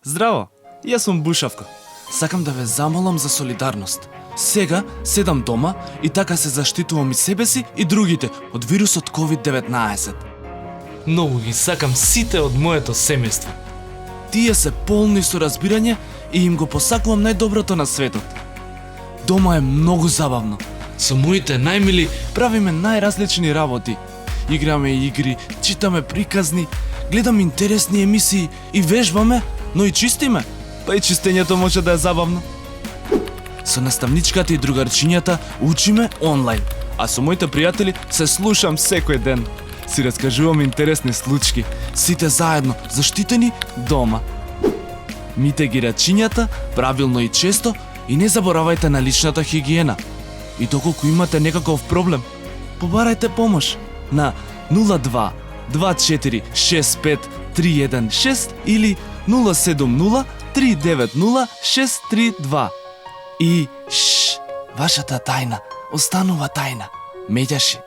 Здраво, јас сум Бушавко. Сакам да ве замолам за солидарност. Сега седам дома и така се заштитувам и себе си и другите од вирусот COVID-19. Многу ги сакам сите од моето семејство. Тие се полни со разбирање и им го посакувам најдоброто на светот. Дома е многу забавно. Со моите најмили Правиме најразлични работи. Играме игри, читаме приказни, гледаме интересни емисии и вежбаме, но и чистиме. Па и чистењето може да е забавно. Со наставничката и другарчињата учиме онлайн, а со моите пријатели се слушам секој ден. Си раскажувам интересни случки, сите заедно, заштитени дома. Мите ги рачињата правилно и често и не заборавајте на личната хигиена. И доколку имате некаков проблем, побарајте помош на 02 24 65 316 или 070 390 632. И вашата тајна останува тајна. Меѓаши.